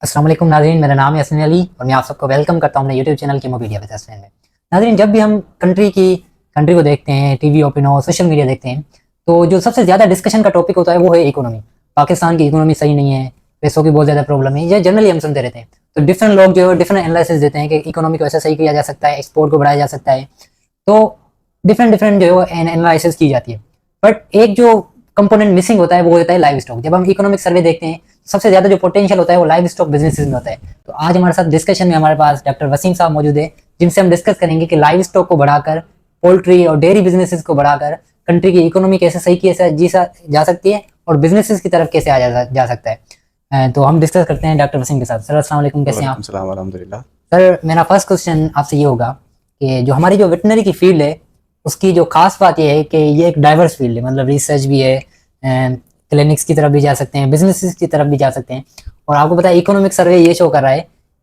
अस्सलाम वालेकुम नाज़रीन, मेरा नाम है हसन अली और मैं आप सबको वेलकम करता हूं अपने यूट्यूब चैनल कीमोपीडिया विद हसन में। नाज़रीन, जब भी हम कंट्री को देखते हैं, टीवी ओपन हो, सोशल मीडिया देखते हैं, तो जो सबसे ज़्यादा डिस्कशन का टॉपिक होता है वो है इकोनॉमी। पाकिस्तान की इकोनॉमी सही नहीं है, पैसों की बहुत ज़्यादा प्रॉब्लम है, ये जनरली हम सुनते रहते हैं। तो डिफरेंट लोग जो है डिफरेंट एनालिसिस देते हैं कि इकोनॉमी को ऐसा सही किया जा सकता है, एक्सपोर्ट को बढ़ाया जा सकता है। तो डिफरेंट जो है एनालिसिस की जाती है। बट एक जो कंपोनेंट मिसिंग होता है वो होता है लाइव स्टॉक। जब हम इकोनॉमिक सर्वे देखते हैं, सबसे ज्यादा जो पोटेंशियल होता है वो लाइव स्टॉक बिजनेसेस में होता है। तो आज हमारे साथ डिस्कशन में हमारे पास डॉक्टर वसीम साहब मौजूद है, जिनसे हम डिस्कस करेंगे कि लाइव स्टॉक को बढ़ाकर, पोल्ट्री और डेयरी बिजनेसेस को बढ़ाकर कंट्री की इकोनॉमी कैसे सही की जा सकती है और बिजनेसेस की तरफ कैसे जा सकता है। तो हम डिस्कस करते हैं डॉक्टर वसीम के साथ। सर अस्सलाम वालेकुम, कैसे हैं आप? सलाम अल्हम्दुलिल्लाह। सर, मेरा फर्स्ट क्वेश्चन आपसे ये होगा कि जो हमारी जो वेटनरी की फील्ड है उसकी जो खास बात ये है कि ये एक डाइवर्स फील्ड है। मतलब रिसर्च भी है, क्लिनिक्स की तरफ भी जा सकते हैं, बिजनेसेस की तरफ भी जा सकते हैं। और आपको पता है इकोनॉमिक सर्वे ये शो कर रहा है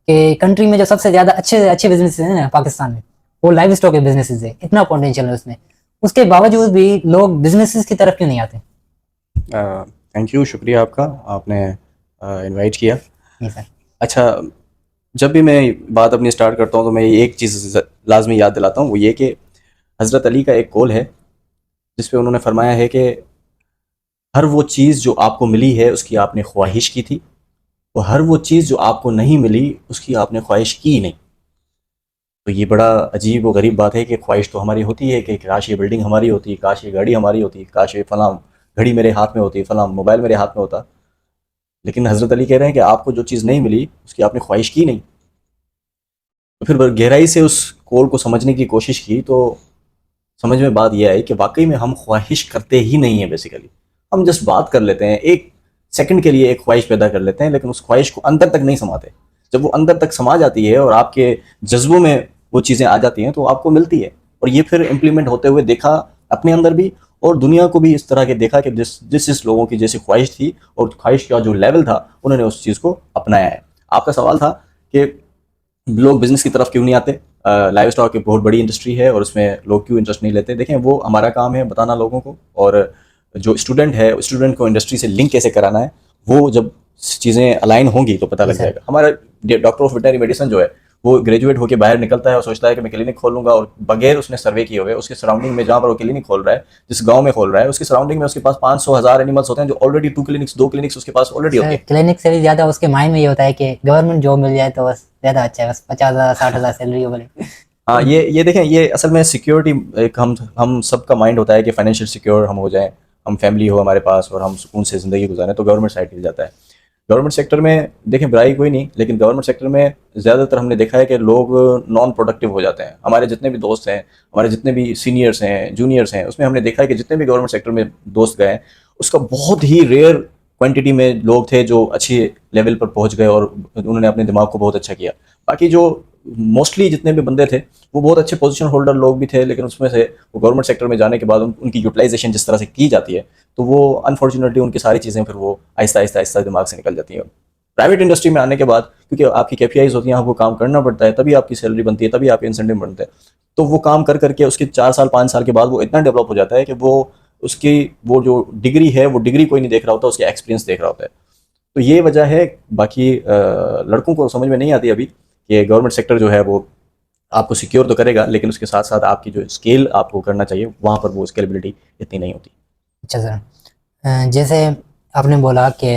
कि कंट्री में जो सबसे ज्यादा अच्छे बिजनेस हैं ना पाकिस्तान में, वो लाइव स्टॉक के बिजनेसेस है। इतना पोटेंशियल है उसमें, उसके बावजूद भी लोग बिजनेसेस की तरफ क्यों नहीं आते? थैंक यू, शुक्रिया आपका, आपने इनवाइट किया। जी सर। अच्छा, जब भी मैं बात अपनी स्टार्ट करता हूँ तो मैं एक चीज़ लाजमी याद दिलाता हूँ, वो ये कि हज़रत अली का एक कौल है जिस पे उन्होंने फरमाया है कि हर वो चीज़ जो आपको मिली है उसकी आपने ख्वाहिश की थी, और हर वो चीज़ जो आपको नहीं मिली उसकी आपने ख्वाहिश की नहीं। तो ये बड़ा अजीब और गरीब बात है कि ख्वाहिश तो हमारी होती है कि काश ये बिल्डिंग हमारी होती, काश ये गाड़ी हमारी होती, काश ये फलां घड़ी मेरे हाथ में होती, फलां मोबाइल मेरे हाथ में होता। लेकिन हज़रत अली कह रहे हैं कि आपको जो चीज़ नहीं मिली उसकी आपने ख्वाहिश की नहीं। तो फिर गहराई से उस कौल को समझने की कोशिश की तो समझ में बात यह आई कि वाकई में हम ख्वाहिश करते ही नहीं है। बेसिकली हम जस्ट बात कर लेते हैं, एक सेकंड के लिए एक ख्वाहिश पैदा कर लेते हैं, लेकिन उस ख्वाहिश को अंदर तक नहीं समाते। जब वो अंदर तक समा जाती है और आपके जज्बों में वो चीज़ें आ जाती हैं तो आपको मिलती है। और ये फिर इम्प्लीमेंट होते हुए देखा अपने अंदर भी, और दुनिया को भी इस तरह के देखा कि जिस लोगों की जैसी ख्वाहिश थी और ख्वाहिश का जो लेवल था उन्होंने उस चीज़ को अपनाया है। आपका सवाल था कि लोग बिजनेस की तरफ क्यों नहीं आते। लाइव स्टॉक एक बहुत बड़ी इंडस्ट्री है और उसमें लोग क्यों इंटरेस्ट नहीं लेते। देखें, वो हमारा काम है बताना लोगों को, और जो स्टूडेंट है स्टूडेंट को इंडस्ट्री से लिंक कैसे कराना है, वो जब चीज़ें अलाइन होंगी तो पता लग जाएगा। हमारा डॉक्टर ऑफ वेटनरी मेडिसिन जो है वो ग्रेजुएट होकर बाहर निकलता है और सोचता है कि मैं क्लिनिक खोल लूँगा, और बगैर उसने सर्वे किए हुए उसके सराउंडिंग में जहाँ पर वो क्लिनिक खोल रहा है, जिस गांव में खोल रहा है, उसके सराउंडिंग में उसके पास 500,000 एनिमल्स होते हैं जो ऑलरेडी 2 क्लिनिक्स उसके पास ऑलरेडी होती है। क्लिनिक से भी ज्यादा उसके माइंड में ये होता है कि गवर्नमेंट जॉब मिल जाए तो बस ज्यादा अच्छा है, बस 50,000 60,000 सैलरी हो बोले। हाँ, ये देखें, ये असल में सिक्योरिटी एक हम सबका माइंड होता है कि फाइनेंशियल सिक्योर हम हो जाएं, हम फैमिली हो हमारे पास और हम सुकून से ज़िंदगी गुजारें, तो गवर्नमेंट साइड मिल जाता है। गवर्नमेंट सेक्टर में देखें बुराई कोई नहीं, लेकिन गवर्नमेंट सेक्टर में ज़्यादातर हमने देखा है कि लोग नॉन प्रोडक्टिव हो जाते हैं। हमारे जितने भी दोस्त हैं, हमारे जितने भी सीनियर्स हैं, जूनियर्स हैं, उसमें हमने देखा है कि जितने भी गवर्नमेंट सेक्टर में दोस्त गए उसका बहुत ही रेयर क्वांटिटी में लोग थे जो अच्छे लेवल पर पहुंच गए और उन्होंने अपने दिमाग को बहुत अच्छा किया। बाकी जो मोस्टली जितने भी बंदे थे वो बहुत अच्छे पोजीशन होल्डर लोग भी थे, लेकिन उसमें से वो गवर्नमेंट सेक्टर में जाने के बाद उनकी यूटिलाइजेशन जिस तरह से की जाती है तो वो अनफॉर्चुनेटली उनकी सारी चीज़ें फिर वो आहिस्ता दिमाग से निकल जाती हैं। प्राइवेट इंडस्ट्री में आने के बाद क्योंकि आपकी KPIs होती हैं, आपको काम करना पड़ता है, तभी आपकी सैलरी बनती है, तभी आपके इंसेंटिव बनते हैं। तो वो काम कर करके उसके 4 साल 5 साल के बाद वो इतना डेवलप हो जाता है कि वो उसकी वो जो डिग्री है वो डिग्री कोई नहीं देख रहा होता, उसके एक्सपीरियंस देख रहा होता है। तो ये वजह है। बाकी लड़कों को समझ में नहीं आती अभी कि गवर्नमेंट सेक्टर जो है वो आपको सिक्योर तो करेगा, लेकिन उसके साथ साथ आपकी जो स्केल आपको करना चाहिए वहाँ पर वो स्केलेबिलिटी इतनी नहीं होती। अच्छा सर, जैसे आपने बोला कि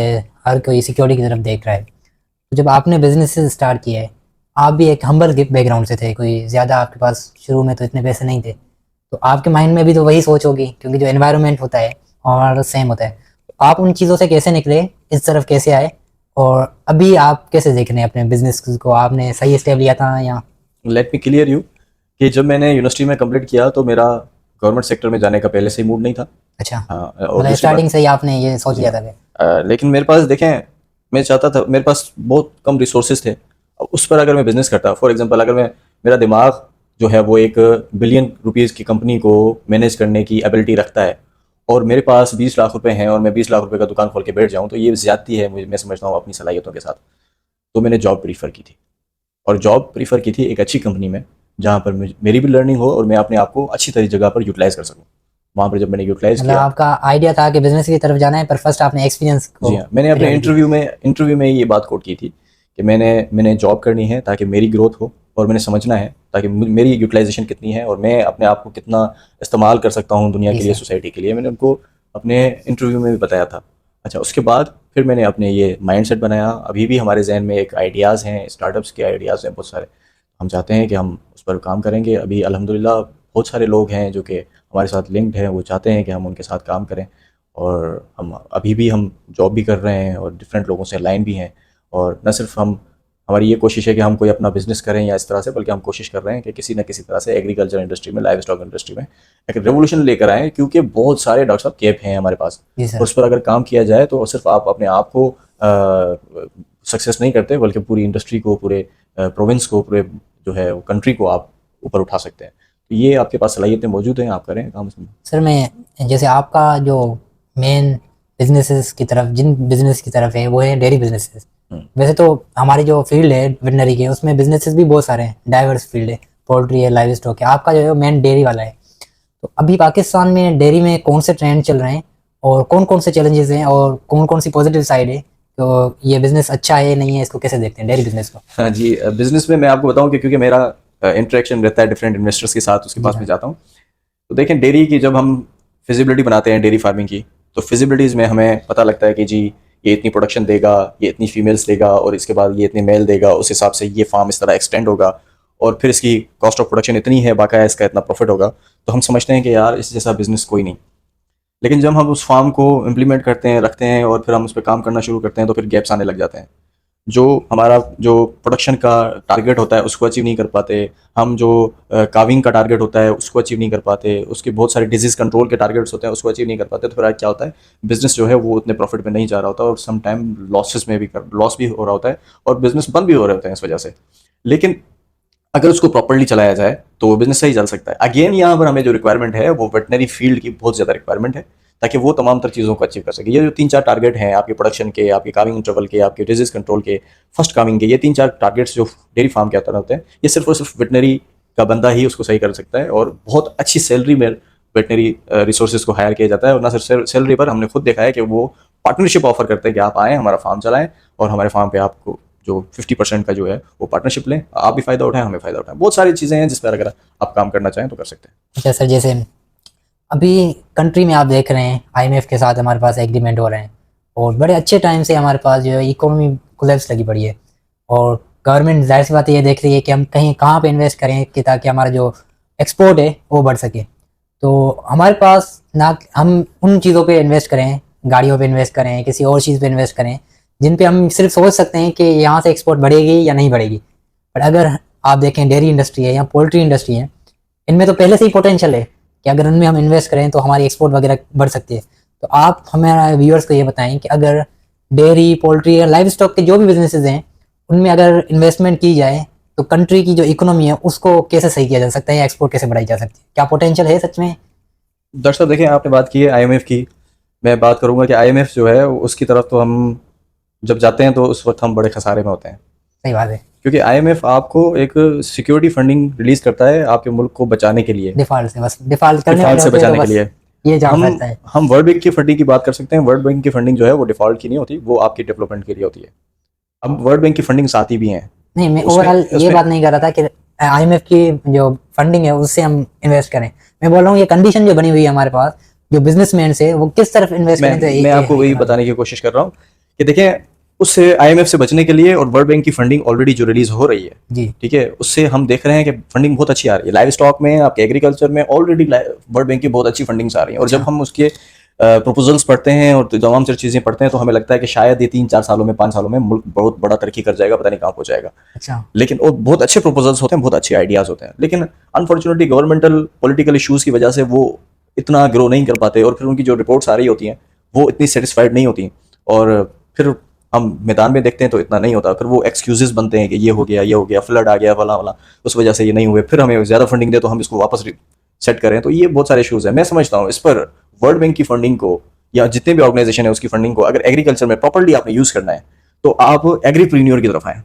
हर कोई सिक्योरिटी की तरफ देख रहा है, तो जब आपने बिजनेस स्टार्ट किया है, आप भी एक हम्बल बैकग्राउंड से थे, कोई ज़्यादा आपके पास शुरू में तो इतने पैसे नहीं थे, तो आपके माइंड में भी तो वही सोच होगी क्योंकि जो एनवायरनमेंट होता है और सेम होता है। तो आप उन चीज़ों से कैसे निकले, इस तरफ कैसे आए, और अभी आप कैसे देख रहे हैं अपने बिजनेस को? आपने सही स्टेप लिया था या? लेट मी क्लियर यू कि जब मैंने यूनिवर्सिटी में कंप्लीट किया तो मेरा गवर्नमेंट सेक्टर में जाने का पहले से ही मूड नहीं था। अच्छा, हाँ, और मतलब दूसरी स्टार्टिंग से ही आपने ये सोच लिया था कि? लेकिन मेरे पास देखें, मैं चाहता था, मेरे पास बहुत कम रिसोर्सेज थे। अब उस पर अगर मैं बिजनेस करता, फॉर एग्जांपल अगर मेरा दिमाग जो है वो 1 बिलियन रुपीज़ की कंपनी को मैनेज करने की एबिलिटी रखता है और मेरे पास 20 लाख रुपए हैं और मैं 20 लाख रुपए का दुकान खोल के बैठ जाऊँ, तो ये ज़्यादती है मैं समझता हूँ अपनी सलाहियतों के साथ। तो मैंने जॉब प्रीफर की थी, और जॉब प्रीफर की थी एक अच्छी कंपनी में जहाँ पर मेरी भी लर्निंग हो और मैं अपने आप को अच्छी तरह जगह पर यूटिलाइज कर सकूँ। वहाँ पर जब मैंने यूटिलाइज मतलब किया, आपका आइडिया था कि बिजनेस की तरफ जाना है, पर फर्स्ट आपने एक्सपीरियंस को? जी हाँ, मैंने अपने इंटरव्यू में ये बात कोट की थी कि मैंने जॉब करनी है ताकि मेरी ग्रोथ हो, और मैंने समझना है ताकि मेरी यूटिलाइजेशन कितनी है और मैं अपने आप को कितना इस्तेमाल कर सकता हूँ दुनिया जी के लिए, सर। सोसाइटी के लिए। मैंने उनको अपने इंटरव्यू में भी बताया था। अच्छा, उसके बाद फिर मैंने अपने ये माइंडसेट बनाया। अभी भी हमारे जहन में एक आइडियाज़ हैं, स्टार्टअप्स के आइडियाज़ हैं बहुत सारे। हम चाहते हैं कि हम उस पर काम करेंगे। अभी अल्हम्दुलिल्लाह बहुत सारे लोग हैं जो कि हमारे साथ लिंक्ड हैं, वो चाहते हैं कि हम उनके साथ काम करें। और हम अभी भी हम जॉब भी कर रहे हैं और डिफरेंट लोगों से अलाइन भी हैं। और न सिर्फ हम, हमारी ये कोशिश है कि हम कोई अपना बिजनेस करें या इस तरह से, बल्कि हम कोशिश कर रहे हैं कि किसी न किसी तरह से एग्रीकल्चर इंडस्ट्री में, लाइव स्टॉक इंडस्ट्री में एक रेवोल्यूशन लेकर आएँ, क्योंकि बहुत सारे डॉक्टर साहब गैप हैं हमारे पास। जी और सर। उस पर अगर काम किया जाए तो सिर्फ आप अपने आप को सक्सेस नहीं करते, बल्कि पूरी इंडस्ट्री को, पूरे प्रोविंस को, पूरे जो है कंट्री को आप ऊपर उठा सकते हैं। तो ये आपके पास सलाहियतें मौजूद हैं, आप करें काम इसमें। सर मैं जैसे आपका जो मेन बिजनेसेस की तरफ, जिन बिजनेस की तरफ है वो है डेयरी बिजनेसेस। वैसे तो हमारी जो फील्ड है वेटनरी के, उसमें बिजनेसेस भी बहुत सारे हैं, डाइवर्स फील्ड है, पोल्ट्री है, लाइव स्टॉक है। आपका जो है मेन डेयरी वाला है। तो अभी पाकिस्तान में डेयरी में कौन से ट्रेंड चल रहे हैं और कौन कौन से चैलेंजेस हैं और कौन कौन सी पॉजिटिव साइड है, तो ये बिजनेस अच्छा है नहीं है, इसको कैसे देखते हैं डेयरी बिजनेस को? हाँ जी, बिजनेस में मैं आपको बताऊं कि क्योंकि मेरा इंटरेक्शन रहता है डिफरेंट इन्वेस्टर्स के साथ, उसके जी पास हाँ। मैं जाता हूँ। तो देखें, डेयरी की जब हम फिजिबिलिटी बनाते हैं डेयरी फार्मिंग की, तो फिजिबिलिटीज़ में हमें पता लगता है कि जी ये इतनी प्रोडक्शन देगा, ये इतनी फीमेल्स देगा, और इसके बाद ये इतने मेल देगा, उस हिसाब से ये फार्म इस तरह एक्सटेंड होगा, और फिर इसकी कॉस्ट ऑफ प्रोडक्शन इतनी है, बाकाया इसका इतना प्रॉफिट होगा। तो हम समझते हैं कि यार इस जैसा बिजनेस कोई नहीं। लेकिन जब हम उस फार्म को इम्प्लीमेंट करते हैं, रखते हैं, और फिर हम उस पर काम करना शुरू करते हैं, तो फिर गैप्स आने लग जाते हैं। जो हमारा जो प्रोडक्शन का टारगेट होता है उसको अचीव नहीं कर पाते, हम जो काविंग का टारगेट होता है उसको अचीव नहीं कर पाते, उसके बहुत सारे डिजीज़ कंट्रोल के टारगेट्स होते हैं उसको अचीव नहीं कर पाते। तो फिर क्या होता है, बिजनेस जो है वो उतने प्रॉफिट में नहीं जा रहा होता, और सम टाइम लॉसेस में भी लॉस भी हो रहा होता है, और बिजनेस बंद भी हो रहे होते हैं इस वजह से। लेकिन अगर उसको प्रॉपर्ली चलाया जाए तो बिजनेस सही चल सकता है। अगेन यहाँ पर हमें जो रिक्वायरमेंट है वो वेटनरी फील्ड की बहुत ज़्यादा रिक्वायरमेंट है, ताकि वो तमाम तर चीज़ों को अचीव कर सके। ये जो 3-4 टारगेट हैं आपके प्रोडक्शन के, आपके काविंग इंटरवल के, आपके डिजीज कंट्रोल के, फर्स्ट काविंग के, ये 3-4 टारगेट्स जो डेयरी फार्म के अंदर होते हैं, ये सिर्फ और सिर्फ वेटनरी का बंदा ही उसको सही कर सकता है। और बहुत अच्छी सैलरी में वेटनरी रिसोर्सेज को हायर किया जाता है। और ना सिर्फ सैलरी पर, हमने खुद देखा है कि वो पार्टनरशिप ऑफर करते हैं कि आप आएँ हमारा फार्म चलाएँ, और हमारे फार्म पे आपको जो 50% का जो है वो पार्टनरशिप लें, आप भी फ़ायदा उठाएं, हमें फ़ायदा उठाएं। बहुत सारी चीज़ें हैं जिस पर अगर आप काम करना चाहें तो कर सकते हैं। अच्छा सर, जैसे अभी कंट्री में आप देख रहे हैं आईएमएफ के साथ हमारे पास एग्रीमेंट हो रहे हैं, और बड़े अच्छे टाइम से हमारे पास जो है इकोनॉमी कोलैप्स लगी पड़ी है, और गवर्नमेंट जाहिर सी बात है ये देख रही है कि हम कहीं कहाँ पे इन्वेस्ट करें कि ताकि हमारा जो एक्सपोर्ट है वो बढ़ सके। तो हमारे पास ना, हम उन चीज़ों पे इन्वेस्ट करें, गाड़ियों पे इन्वेस्ट करें, किसी और चीज़ पे इन्वेस्ट करें जिन पे हम सिर्फ सोच सकते हैं कि यहाँ से एक्सपोर्ट बढ़ेगी या नहीं बढ़ेगी। बट अगर आप देखें डेयरी इंडस्ट्री है या पोल्ट्री इंडस्ट्री है, इनमें तो पहले से ही पोटेंशियल है कि अगर उनमें हम इन्वेस्ट करें तो हमारी एक्सपोर्ट वगैरह बढ़ सकती है। तो आप हमारे व्यूअर्स को ये बताएं कि अगर डेयरी, पोल्ट्री या लाइव स्टॉक के जो भी बिजनेसेस हैं उनमें अगर इन्वेस्टमेंट की जाए तो कंट्री की जो इकोनॉमी है उसको कैसे सही किया जा सकता है या एक्सपोर्ट कैसे बढ़ाई जा सकती है? क्या पोटेंशियल है सच में? दर्शक देखें, आपने बात की है आईएमएफ की, मैं बात करूंगा कि आईएमएफ जो है उसकी तरफ तो हम जब जाते हैं तो उस वक्त हम बड़े खसारे में होते हैं। सही बात है। क्योंकि आईएमएफ आपको एक सिक्योरिटी फंडिंग रिलीज करता है आपके मुल्क को बचाने के लिए, डिफॉल्ट से, बस डिफॉल्ट करने डिफॉल्ट वाले से होते हैं तो बचाने के बस लिए। ये जान हम सकता है। हम वर्ल्ड बैंक की फंडिंग की बात कर सकते हैं। वर्ल्ड बैंक की फंडिंग जो है वो डिफॉल्ट की नहीं होती, वो आपकी डेवलपमेंट के लिए होती है। अब वर्ल्ड बैंक की फंडिंग आती भी हैं। नहीं, मैं उसमें ओवरऑल ये उसमें बात नहीं कर रहा था कि आईएमएफ की जो फंडिंग है उससे हम इन्वेस्ट करें। मैं बोल रहा हूँ ये कंडीशन जो बनी हुई है हमारे पास, जो बिजनेसमैन से वो किस तरफ इन्वेस्ट करें तो मैं आपको वही बताने की कोशिश कर रहा हूँ कि देखें, उससे आईएमएफ से बचने के लिए और वर्ल्ड बैंक की फंडिंग ऑलरेडी जो रिलीज हो रही है, जी। ठीक है, उससे हम देख रहे हैं कि फंडिंग बहुत अच्छी आ रही है। लाइव स्टॉक में, आपके एग्रीकल्चर में ऑलरेडी वर्ल्ड बैंक की बहुत अच्छी फंडिंग्स आ रही हैं। और जब हम उसके प्रपोजल्स पढ़ते हैं और तमाम सारी चीज़ें पढ़ते हैं तो हमें लगता है कि शायद ये 3-4 सालों में, 5 सालों में मुल्क बहुत बड़ा तरक्की कर जाएगा, पता नहीं कहाँ पहुँच जाएगा। अच्छा। लेकिन वो बहुत अच्छे प्रपोजल्स होते हैं, बहुत अच्छे आइडियाज़ होते हैं, लेकिन अनफॉर्चुनेटली गवर्नमेंटल पॉलिटिकल इशूज़ की वजह से वो इतना ग्रो नहीं कर पाते, और फिर उनकी जो रिपोर्ट्स आ रही होती हैं वो इतनी सेटिस्फाइड नहीं होती। और फिर हम मैदान में देखते हैं तो इतना नहीं होता, फिर वो एक्सक्यूजेस बनते हैं कि ये हो गया, फ्लड आ गया, फला वाला, उस वजह से ये नहीं हुए, फिर हमें ज़्यादा फंडिंग दे तो हम इसको वापस सेट करें। तो ये बहुत सारे इशूज़ हैं। मैं समझता हूँ इस पर वर्ल्ड बैंक की फंडिंग को या जितने भी ऑर्गेनाइजेशन है उसकी फंडिंग को अगर एग्रीकल्चर में प्रॉपर्ली आपने यूज़ करना है तो आप एग्रीप्रीन्योर की तरफ आएँ।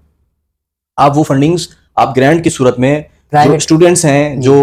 आप वो फंडिंग्स आप ग्रांट की सूरत में Private- स्टूडेंट्स हैं, जो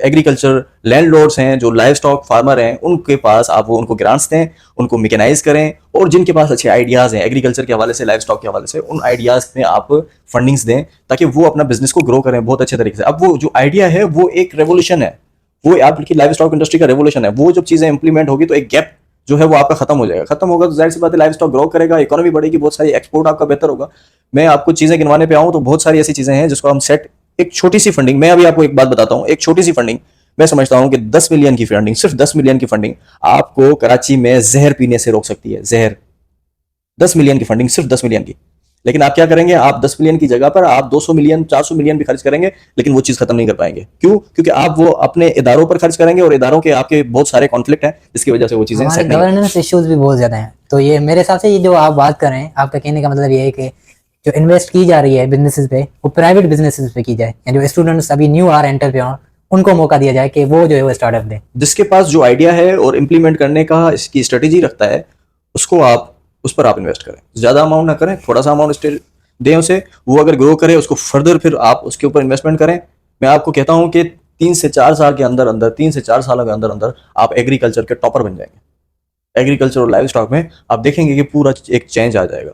एग्रीकल्चर लैंडलॉर्ड्स हैं, जो लाइव स्टॉक फार्मर हैं, उनके पास आप वो उनको ग्रांट्स दें, उनको मैकेनाइज करें, और जिनके पास अच्छे आइडियाज हैं एग्रीकल्चर के हवाले से, लाइव स्टॉक के हवाले से, उन आइडियाज में आप फंडिंग्स दें ताकि वो अपना बिजनेस को ग्रो करें बहुत अच्छे तरीके से। अब वो जो आइडिया है वो एक रेवोल्यूशन है, वो आपकी लाइव स्टॉक इंडस्ट्री का रेवोल्यूशन है। वो जब चीजें इंप्लीमेंट होगी तो एक गैप जो है वो आपका खत्म हो जाएगा। खत्म होगा तो जाहिर सी बात है लाइव स्टॉक ग्रो करेगा, इकोनॉमी बढ़ेगी, बहुत सारी एक्सपोर्ट आपका बेहतर होगा। मैं आपको चीजें गिनवाने पे आऊं तो बहुत सारी ऐसी चीजें हैं जिसको हम सेट, एक छोटी सी फंडिंग, मैं अभी आपको एक बात बताता हूं, एक छोटी सी फंडिंग मैं समझता हूं कि 10 मिलियन की फंडिंग, सिर्फ 10 मिलियन की फंडिंग आपको कराची में जहर पीने से रोक सकती है। जहर, 10 मिलियन की फंडिंग, सिर्फ 10 मिलियन की। लेकिन आप क्या करेंगे, आप 10 मिलियन की जगह पर आप 200 मिलियन 400 मिलियन भी खर्च करेंगे, लेकिन वो चीज खत्म नहीं कर पाएंगे। क्यों? क्योंकि आप वो अपने इदारों पर खर्च करेंगे और इदारों के आपके बहुत सारे कॉन्फ्लिक्ट हैं जिसकी वजह से वो चीजें हमारे सेट नहीं। गवर्नेंस इश्यूज भी बहुत ज्यादा हैं। तो ये मेरे हिसाब से ये जो आप बात कर रहे हैं, आपका कहने का मतलब ये है कि जो इन्वेस्ट की जा रही है बिजनेसेस पे, वो प्राइवेट बिजनेसेस पे की जाए, या जो स्टूडेंट्स अभी न्यू आ रहे हैं एंटरप्रेन्योर, उनको मौका दिया जाए कि वो जो है वो स्टार्टअप दे। जिसके पास जो आइडिया है और इंप्लीमेंट करने का इसकी स्ट्रेटेजी रखता है, उसको आप उस पर आप इन्वेस्ट करें। ज्यादा अमाउंट ना करें, थोड़ा सा अमाउंट दें उसे, वो अगर ग्रो करे उसको फर्दर फिर आप उसके ऊपर इन्वेस्टमेंट करें। मैं आपको कहता हूं कि 3 से 4 साल के अंदर अंदर, 3 से 4 साल के अंदर अंदर आप एग्रीकल्चर के टॉपर बन जाएंगे। एग्रीकल्चर और लाइव स्टॉक में आप देखेंगे कि पूरा एक चेंज आ जाएगा।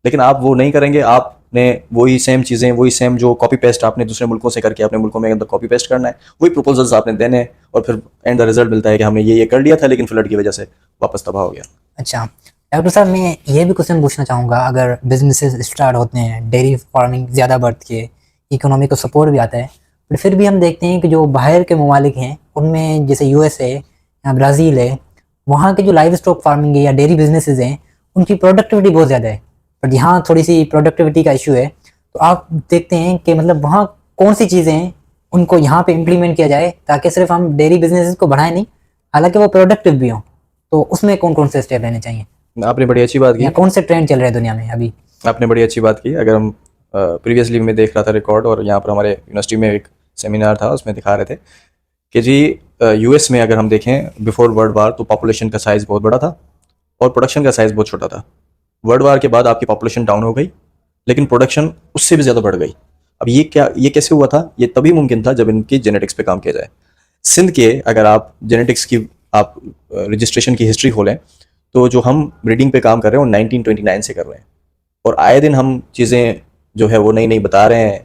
लेकिन आप वो नहीं करेंगे, आपने वही सेम चीजें, वही सेम जो कॉपी पेस्ट आपने दूसरे मुल्कों से करके अपने मुल्कों में अंदर कॉपी पेस्ट करना है, वही प्रपोजल्स आपने देने हैं, और फिर एंड द रिजल्ट मिलता है कि हमने ये कर लिया था लेकिन फ्लड की वजह से वापस तबाह हो गया। अच्छा डॉक्टर साहब, मैं ये भी क्वेश्चन पूछना चाहूँगा, अगर बिजनेसेस स्टार्ट होते हैं, डेयरी फार्मिंग ज़्यादा बढ़ती है, इकोनॉमी को सपोर्ट भी आता है, बट फिर भी हम देखते हैं कि जो बाहर के ममालिक हैं उनमें, जैसे यूएसए या ब्राज़ील है, वहाँ के जो लाइव स्टॉक फार्मिंग है या डेयरी बिजनेसेस हैं, उनकी प्रोडक्टिविटी बहुत ज़्यादा है, बट यहाँ थोड़ी सी प्रोडक्टिविटी का इशू है। तो आप देखते हैं कि मतलब वहाँ कौन सी चीज़ें हैं उनको यहाँ पे इम्प्लीमेंट किया जाए ताकि सिर्फ हम डेयरी बिजनेसेस को बढ़ाएं नहीं, हालांकि वो प्रोडक्टिव भी हों, तो उसमें कौन कौन से स्टेप लेने चाहिए? आपने बड़ी अच्छी बात की, या कौन से ट्रेंड चल रहे हैं दुनिया में अभी? आपने बड़ी अच्छी बात की। अगर हम प्रीवियसली मैं देख रहा था रिकॉर्ड, और यहाँ पर हमारे यूनिवर्सिटी में एक सेमिनार था, उसमें दिखा रहे थे कि जी यूएस में अगर हम देखें बिफोर वर्ल्ड वार तो पॉपुलेशन का साइज़ बहुत बड़ा था और प्रोडक्शन का साइज़ बहुत छोटा था। वर्ल्ड वार के बाद आपकी पॉपुलेशन डाउन हो गई, लेकिन प्रोडक्शन उससे भी ज़्यादा बढ़ गई। अब ये कैसे हुआ था? ये तभी मुमकिन था जब इनकी जेनेटिक्स पे काम किया जाए। सिंध के अगर आप जेनेटिक्स की आप रजिस्ट्रेशन की हिस्ट्री खोलें तो जो हम ब्रीडिंग पे काम कर रहे हैं वो 1929 से कर रहे हैं, और आए दिन हम चीज़ें जो है वो नई नई बता रहे हैं,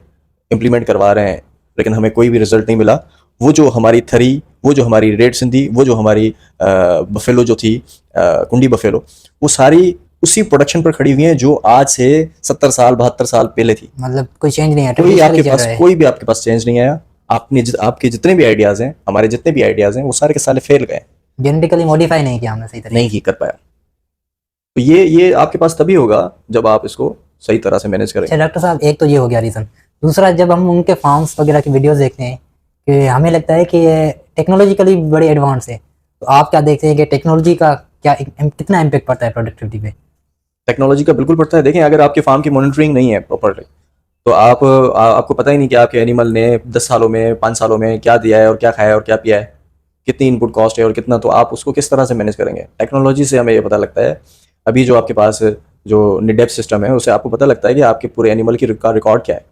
इम्प्लीमेंट करवा रहे हैं, लेकिन हमें कोई भी रिजल्ट नहीं मिला। वो जो हमारी थरी, वो जो हमारी रेड सिंधी, वो जो हमारी बफेलो जो थी, कुंडी बफेलो, वो सारी उसी प्रोडक्शन पर खड़ी हुई हैं जो आज से 70 साल 72 साल पहले थी। मतलब कोई चेंज नहीं है, कोई traditionally आपके चल पास रहा है। कोई भी आपके पास चेंज नहीं आया। आपके जितने भी आइडियाज़ हैं, हमारे जितने भी आइडियाज़ हैं, वो सारे के सारे फेल गए, जेनेटिकली मॉडिफाई नहीं किया हमने सही तरीके नहीं कर पाया। तो ये आपके पास तभी होगा जब आप इसको सही तरह से मैनेज से। करेंगे। अच्छा डॉक्टर साहब, एक तो ये हो गया रीज़न। दूसरा, जब हम उनके फार्म्स वगैरह की वीडियोस देखते हैं कि हमें लगता है कि ये टेक्नोलॉजिकली बड़े एडवांस है, तो आप क्या देखते हैं कि टेक्नोलॉजी का कितना इम्पेक्ट पड़ता है प्रोडक्टिविटी पे? टेक्नोलॉजी का बिल्कुल पड़ता है। देखें, अगर आपके फार्म की मॉनिटरिंग नहीं है प्रॉपरली, तो आपको पता ही नहीं कि आपके एनिमल ने 10 सालों में 5 सालों में क्या दिया है और क्या खाया है और क्या पिया है, कितनी इनपुट कॉस्ट है और कितना, तो आप उसको किस तरह से मैनेज करेंगे? टेक्नोलॉजी से हमें ये पता लगता है। अभी जो आपके पास जो निडेप सिस्टम है, उससे आपको पता लगता है कि आपके पूरे एनिमल की रिकॉर्ड क्या है।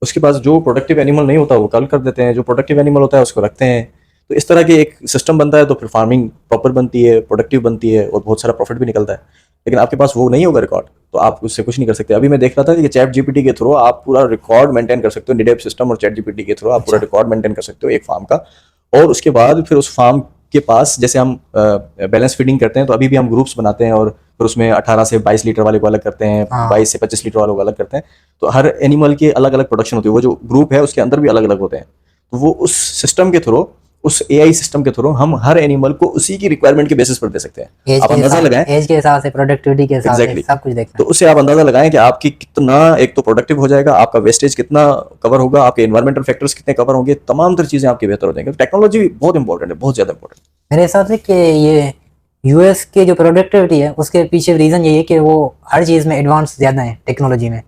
उसके पास जो प्रोडक्टिव एनिमल नहीं होता वो कल कर देते हैं, जो प्रोडक्टिव एनिमल होता है उसको रखते हैं। तो इस तरह के एक सिस्टम बनता है, तो फिर फार्मिंग प्रॉपर बनती है, प्रोडक्टिव बनती है, और बहुत सारा प्रॉफिट भी निकलता है। लेकिन आपके पास वो नहीं होगा रिकॉर्ड, तो आप उससे कुछ नहीं कर सकते। अभी मैं देख रहा था कि चैट जीपीटी के थ्रू आप पूरा रिकॉर्ड मेंटेन कर सकते हो, निडेप सिस्टम और चैट जीपीटी के थ्रू आप पूरा रिकॉर्ड मेंटेन कर सकते हो एक फार्म का। और उसके बाद फिर उस फार्म के पास, जैसे हम बैलेंस फीडिंग करते हैं, तो अभी भी हम ग्रुप्स बनाते हैं, और फिर उसमें 18 से 22 लीटर वाले को अलग करते हैं, 22 से 25 लीटर वालों को अलग करते हैं। तो हर एनिमल की अलग अलग प्रोडक्शन होती है, वो जो ग्रुप है उसके अंदर भी अलग अलग होते हैं। तो वो उस सिस्टम के थ्रू, उस एआई सिस्टम के थ्रू हम हर एनिमल को उसी की रिक्वायरमेंट के बेसिस पर दे सकते हैं। आप अंदाजा लगाएं, एज के हिसाब से, प्रोडक्टिविटी के हिसाब से, सब कुछ देखना तो उससे आप अंदाजा लगाएं कि आपकी कितना, एक तो प्रोडक्टिव हो जाएगा, आपका वेस्टेज कितना कवर होगा, आपके एनवायरमेंटल फैक्टर्स कितने कवर होंगे, तमाम तरह चीजें आपकी बेहतर हो जाएंगी। टेक्नोलॉजी बहुत इंपॉर्टेंट है, बहुत ज्यादा इंपॉर्टेंट। मेरे हिसाब से कि ये यूएस के जो प्रोडक्टिविटी है उसके पीछे रीज़न यही है कि वो हर चीज़ में एडवांस ज़्यादा है टेक्नोलॉजी में,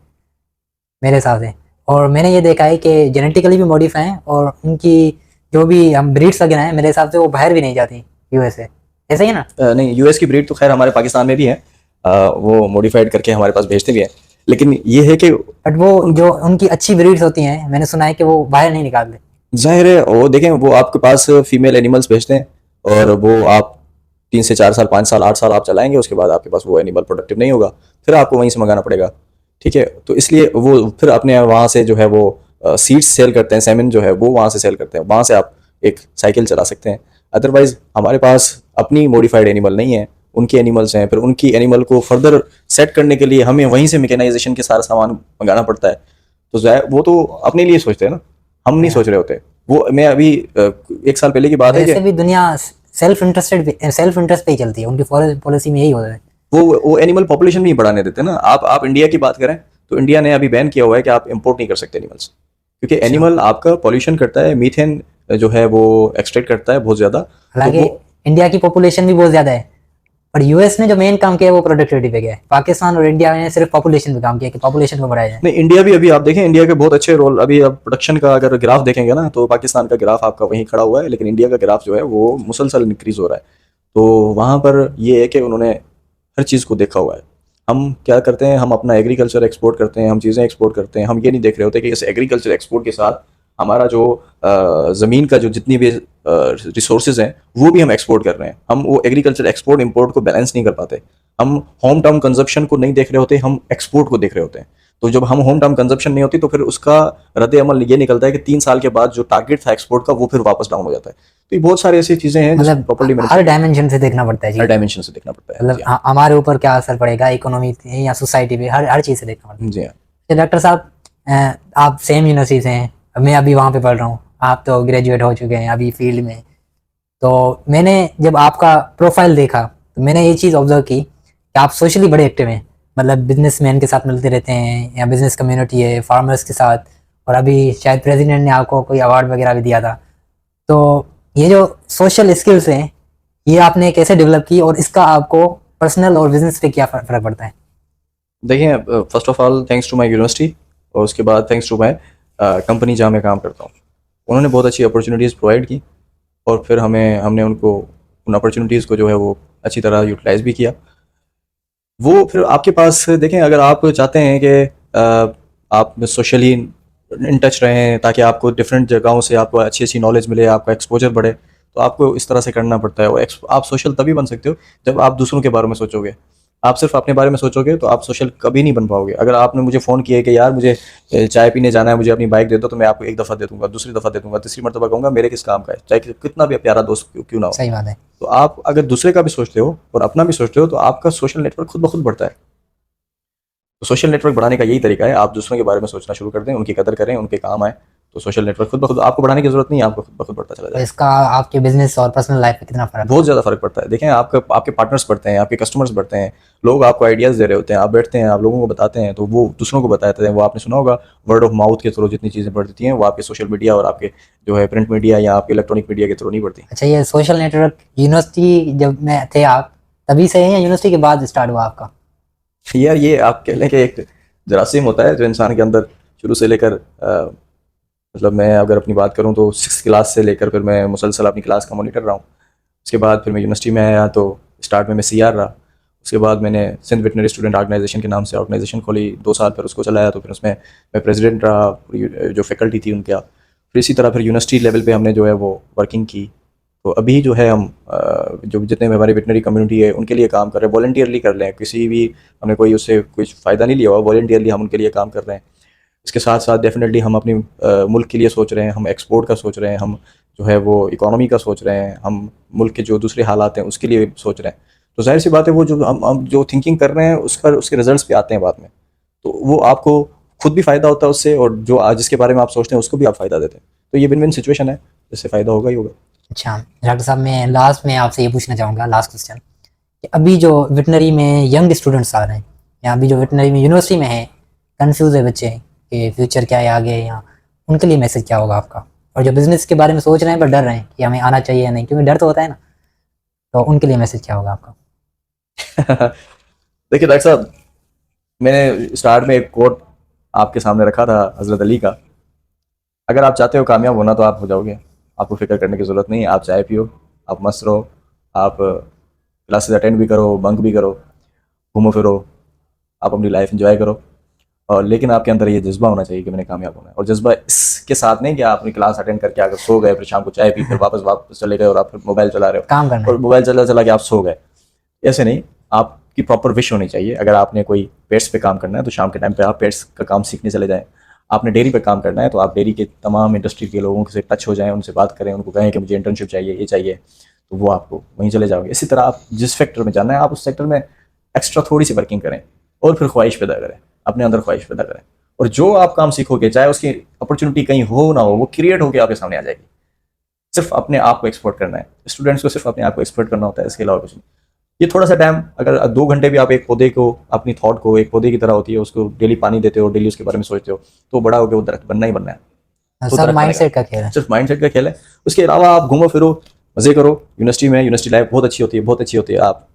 मेरे हिसाब से। और मैंने ये देखा है कि जेनेटिकली भी मॉडिफाई हैं, और उनकी जो भी हम ब्रीड्स वगैरह हैं, मेरे हिसाब से वो बाहर भी नहीं जाती यूएस से, ऐसा ही है ना? नहीं, यूएस की ब्रीड तो खैर हमारे पाकिस्तान में भी है, वो मॉडिफाइड करके हमारे पास भेजते भी हैं, लेकिन ये है कि बट वो जो उनकी अच्छी ब्रीड्स होती हैं, मैंने सुना है कि वो बाहर नहीं निकालते। जाहिर है वो देखें, वो आपके पास फीमेल एनिमल्स भेजते हैं और वो आप 3 से 4 साल, 5 साल, 8 साल आप चलाएंगे, उसके बाद आपके पास वो एनिमल प्रोडक्टिव नहीं होगा, फिर आपको वहीं से मंगाना पड़ेगा। ठीक है, तो इसलिए वो फिर अपने वहाँ से जो है वो सीड्स सेल करते हैं, सेमन जो है वो वहाँ से सेल करते हैं, वहाँ से आप एक साइकिल चला सकते हैं। अदरवाइज हमारे पास अपनी मॉडिफाइड एनिमल नहीं है, उनके एनिमल्स हैं, फिर उनकी एनिमल को फर्दर सेट करने के लिए हमें वहीं से मैकेनाइजेशन के सारा सामान मंगाना पड़ता है। तो वो तो अपने लिए सोचते हैं ना, हम नहीं सोच रहे होते। वो मैं अभी 1 साल पहले की बात है वैसे कि भी दुनिया सेल्फ इंटरेस्ट पे ही चलती है, उनकी पॉलिसी में यही होता है। वो एनिमल पॉपुलेशन नहीं बढ़ाने देते ना। आप इंडिया की बात करें तो इंडिया ने अभी बैन किया हुआ है कि आप इंपोर्ट नहीं कर सकते एनिमल्स, क्योंकि अच्छा, एनिमल आपका पॉल्यूशन करता है, मीथेन जो है वो एक्सट्रैक्ट करता है बहुत ज्यादा। तो हालांकि वो इंडिया की पॉपुलेशन भी बहुत ज्यादा है, पर यूएस ने जो मेन काम किया है वो प्रोडक्टिविटी पे किया है। पाकिस्तान और इंडिया ने सिर्फ पॉपुलेशन पे काम किया कि पॉपुलेशन को बढ़ाया जाए। नहीं, इंडिया भी अभी आप देखें, इंडिया के बहुत अच्छे रोल अभी, अब प्रोडक्शन का अगर ग्राफ देखेंगे ना तो पाकिस्तान का ग्राफ आपका वहीं खड़ा हुआ है, लेकिन इंडिया का ग्राफ जो है वो मुसलसल इंक्रीज हो रहा है। तो वहाँ पर ये है कि उन्होंने हर चीज़ को देखा हुआ है। हम क्या करते हैं, हम अपना एग्रीकल्चर एक्सपोर्ट करते हैं, हम चीज़ें एक्सपोर्ट करते हैं, हम ये नहीं देख रहे होते कि इस एग्रीकल्चर एक्सपोर्ट के साथ हमारा जो ज़मीन का जो जितनी भी रिसोर्सेज हैं वो भी हम एक्सपोर्ट कर रहे हैं। हम वो एग्रीकल्चर एक्सपोर्ट इंपोर्ट को बैलेंस नहीं कर पाते। हम होम टाउन कंजप्शन को नहीं देख रहे होते, हम एक्सपोर्ट को देख रहे होते हैं। तो जब हम होम टाउन कंजप्शन नहीं होती तो फिर उसका रद्द अमल ये निकलता है कि 3 साल के बाद जो टारगेट था एक्सपोर्ट का वो फिर वापस डाउन हो जाता है। तो ये बहुत सारी ऐसी चीज़ें हैं जिसको मतलब प्रॉपर्ली मैनेज हर डायमेंशन से देखना पड़ता है हर जी। डायमेंशन से देखना पड़ता है। मतलब जी हाँ। हमारे ऊपर क्या असर पड़ेगा इकोनॉमी या सोसाइटी पे, हर हर चीज़ से देखना पड़ता है। जी हाँ। तो डॉक्टर साहब, आप सेम यूनिवर्सिटी से हैं, मैं अभी वहाँ पे पढ़ रहा हूँ, आप तो ग्रेजुएट हो चुके हैं अभी फील्ड में। तो मैंने जब आपका प्रोफाइल देखा तो मैंने ये चीज़ ऑब्जर्व की कि आप सोशली बड़े एक्टिव हैं। मतलब बिजनेसमैन के साथ मिलते रहते हैं, या बिजनेस कम्युनिटी है फार्मर्स के साथ, और अभी शायद प्रेसिडेंट ने आपको कोई अवार्ड वगैरह भी दिया था। तो ये जो सोशल स्किल्स हैं, ये आपने कैसे डेवलप की, और इसका आपको पर्सनल और बिजनेस पे क्या फर्क पड़ता है? देखिए, first of all thanks to my university, और उसके बाद थैंक्स टू माय कंपनी जहाँ मैं काम करता हूँ। उन्होंने बहुत अच्छी अपॉर्चुनिटीज़ प्रोवाइड की, और फिर हमने उनको उन अपॉर्चुनिटीज़ को जो है वो अच्छी तरह यूटिलाइज़ भी किया। वो फिर आपके पास देखें, अगर आप चाहते हैं कि आप सोशली इन टच रहें ताकि आपको डिफरेंट जगहों से आपको अच्छी अच्छी नॉलेज मिले, आपका एक्सपोजर बढ़े, तो आपको इस तरह से करना पड़ता है। वो आप सोशल तभी बन सकते हो जब आप दूसरों के बारे में सोचोगे। आप सिर्फ अपने बारे में सोचोगे तो आप सोशल कभी नहीं बन पाओगे। अगर आपने मुझे फ़ोन किया है कि यार मुझे चाय पीने जाना है, मुझे अपनी बाइक दे दो, तो मैं आपको एक दफ़ा दे दूंगा, दूसरी दफ़ा दे दूंगा, तीसरी मरतबा कहूँगा मेरे किस काम का है, चाहे कितना भी प्यारा दोस्त क्यों ना हो। सही बात है। तो आप अगर दूसरे का भी सोचते हो और अपना भी सोचते हो तो आपका सोशल नेटवर्क खुद ब खुद बढ़ता है। तो सोशल नेटवर्क बढ़ाने का यही तरीका है, आप दूसरों के बारे में सोचना शुरू कर दें, उनकी कदर करें, उनके काम आए, तो सोशल नेटवर्क खुद ब खुद आपको बढ़ाने की जरूरत नहीं है, आपको खुद ब खुद बढ़ता चला तो जाएगा। इसका आपके बिजनेस और पर्सनल लाइफ पे कितना फर्क बहुत ज़्यादा फर्क पड़ता है। देखें, आपके पार्टनर्स बढ़ते हैं, आपके कस्टमर्स बढ़ते हैं, लोग आपको आइडियाज़ दे रहे होते हैं, आप बैठते हैं, आप लोगों को बताते हैं, तो वो दूसरों को बताते हैं। वो आपने सुना होगा, वर्ड ऑफ माउथ के थ्रू जितनी चीज़ें बढ़ती हैं वो आपके सोशल मीडिया और आपके जो है प्रिंट मीडिया या आपके इलेक्ट्रॉनिक मीडिया के थ्रू नहीं बढ़ती। अच्छा, ये सोशल नेटवर्क यूनिवर्सिटी जब में थे आप तभी से है, या यूनिवर्सिटी के बाद स्टार्ट हुआ आपका? यार ये आप कह लें कि एक जरासीम होता है जो इंसान के अंदर शुरू से लेकर मतलब मैं अगर अपनी बात करूं तो 6 क्लास से लेकर फिर मैं मुसलसल अपनी क्लास का मॉनिटर रहा हूँ। उसके बाद फिर मैं यूनिवर्सिटी में आया तो स्टार्ट में मैं सीआर रहा। उसके बाद मैंने सिंध वेटनरी स्टूडेंट ऑर्गेनाइजेशन के नाम से ऑर्गेनाइजेशन खोली, 2 साल फिर उसको चलाया, तो फिर उसमें मैं प्रेसिडेंट रहा, जो फैकल्टी थी उनका। फिर इसी तरह फिर यूनिवर्सिटी लेवल पे हमने जो है वो वर्किंग की। तो अभी जो है हम जो जितने भी हमारी वेटनरी कम्युनिटी है उनके लिए काम कर रहे हैं, वॉलंटियरली कर रहे हैं, किसी भी हमने कोई उससे कुछ फ़ायदा नहीं लिया हुआ, वॉलंटियरली हम उनके लिए काम कर रहे हैं। इसके साथ साथ डेफिनेटली हम अपनी मुल्क के लिए सोच रहे हैं, हम एक्सपोर्ट का सोच रहे हैं, हम जो है वो इकोनॉमी का सोच रहे हैं, हम मुल्क के जो दूसरे हालात हैं उसके लिए सोच रहे हैं। तो जाहिर सी बात है वो जो हम जो थिंकिंग कर रहे हैं उसके रिजल्ट्स भी आते हैं बाद में। तो वो आपको खुद भी फ़ायदा होता है उससे, और जो आज जिसके बारे में आप सोचते हैं उसको भी आप फ़ायदा देते हैं। तो ये विन विन सिचुएशन है, जिससे फ़ायदा होगा ही होगा। अच्छा डॉक्टर साहब, मैं लास्ट में आपसे ये पूछना चाहूँगा, लास्ट क्वेश्चन, कि अभी जो वेटनरी में यंग स्टूडेंट्स आ रहे हैं, या अभी जो वेटनरी में यूनिवर्सिटी में है, कंफ्यूज है बच्चे कि फ्यूचर क्या है आगे, या उनके लिए मैसेज क्या होगा आपका? और जो बिजनेस के बारे में सोच रहे हैं पर डर रहे हैं कि हमें आना चाहिए या नहीं, क्योंकि डर तो होता है ना, तो उनके लिए मैसेज क्या होगा आपका? देखिए डॉक्टर साहब, मैंने स्टार्ट में एक कोट आपके सामने रखा था हज़रत अली का। अगर आप चाहते हो कामयाब होना तो आप हो जाओगे, आपको फिक्र करने की ज़रूरत नहीं है। आप चाय पियो, आप मस्त रहो, आप क्लासेस अटेंड भी करो, बंक भी करो, घूमो फिरो, आप अपनी लाइफ एंजॉय करो। और लेकिन आपके अंदर ये जज्बा होना चाहिए कि मैंने कामयाब होना है। और जज्बा इसके साथ नहीं कि आप अपनी क्लास अटेंड करके आकर सो गए, फिर शाम को चाय पी, फिर वापस चले गए और आप फिर मोबाइल चला रहे हो काम करना और है। मोबाइल चला चला के आप सो गए। ऐसे नहीं, आपकी प्रॉपर विश होनी चाहिए। अगर आपने कोई पेट्स पे काम करना है तो शाम के टाइम पे आप पेट्स का काम सीखने चले जाएं। आपने डेयरी पे काम करना है तो आप डेयरी के तमाम इंडस्ट्री के लोगों से टच हो जाएं, उनसे बात करें, उनको कहें कि मुझे इंटर्नशिप चाहिए, ये चाहिए, तो वो आपको वहीं चले जाओगे। इसी तरह आप जिस सेक्टर में जाना है आप उस सेक्टर में एक्स्ट्रा थोड़ी सी वर्किंग करें और फिर ख्वाहिश पैदा करें, अपने अंदर ख्वाहिश पैदा करें। और जो आप काम सीखोगे, चाहे उसकी अपॉर्चुनिटी कहीं हो ना हो, वो क्रिएट होकर आपके सामने आ जाएगी। सिर्फ अपने आप को एक्सप्लोर करना है। स्टूडेंट्स को सिर्फ अपने आप को एक्सप्लोर करना होता है, इसके अलावा कुछ नहीं। ये थोड़ा सा टाइम, अगर 2 घंटे भी आप एक पौधे को, अपनी थॉट को एक पौधे की तरह होती है, उसको डेली पानी देते हो, डेली उसके बारे में सोचते हो, तो बड़ा होकर वो दरख्त बनना ही बनना है। तो सब दरख्त माइंडसेट बनेगा। का खेल है। सिर्फ माइंडसेट का खेल है। उसके अलावा आप घूमो फिरो, मज़े करो। यूनिवर्सिटी लाइफ बहुत अच्छी होती है, बहुत अच्छी होती है। आप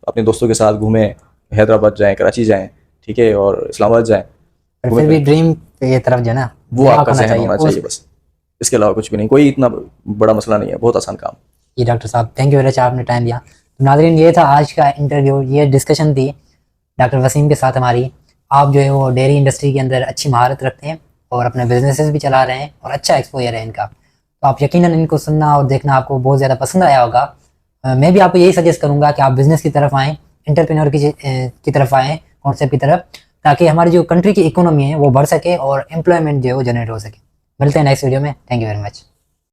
अपने दोस्तों के साथ घूमें, हैदराबाद जाएँ, कराची जाएँ, ठीक है, और इस्लामाबाद जाएँ। पर फिर भी ड्रीम ये तरफ जो ना वो दिमाग आपका जहन होना चाहिए बस, इसके अलावा कुछ भी नहीं। कोई इतना बड़ा मसला नहीं है, बहुत आसान काम। जी डॉक्टर साहब, थैंक यू वेरी मच, आपने टाइम दिया। तो नाज़रीन, ये था आज का इंटरव्यू, ये डिस्कशन थी डॉक्टर वसीम के साथ हमारी। आप जो है वो डेयरी इंडस्ट्री के अंदर अच्छी महारत रखते हैं और अपने बिजनेसेस भी चला रहे हैं और अच्छा एक्सपोजर है इनका, तो आप यकीनन इनको सुनना और देखना आपको बहुत ज़्यादा पसंद आया होगा। मैं भी आपको यही सजेस्ट करूँगा कि आप बिज़नेस की तरफ आएँ, एंटरप्रेन्योर की तरफ आएँ, कॉन्सेप्ट की तरफ, ताकि हमारी जो कंट्री की इकोनॉमी है वो बढ़ सके और एम्प्लॉयमेंट जो है वो जनरेट हो सके। मिलते हैं नेक्स्ट वीडियो में। Thank you very much.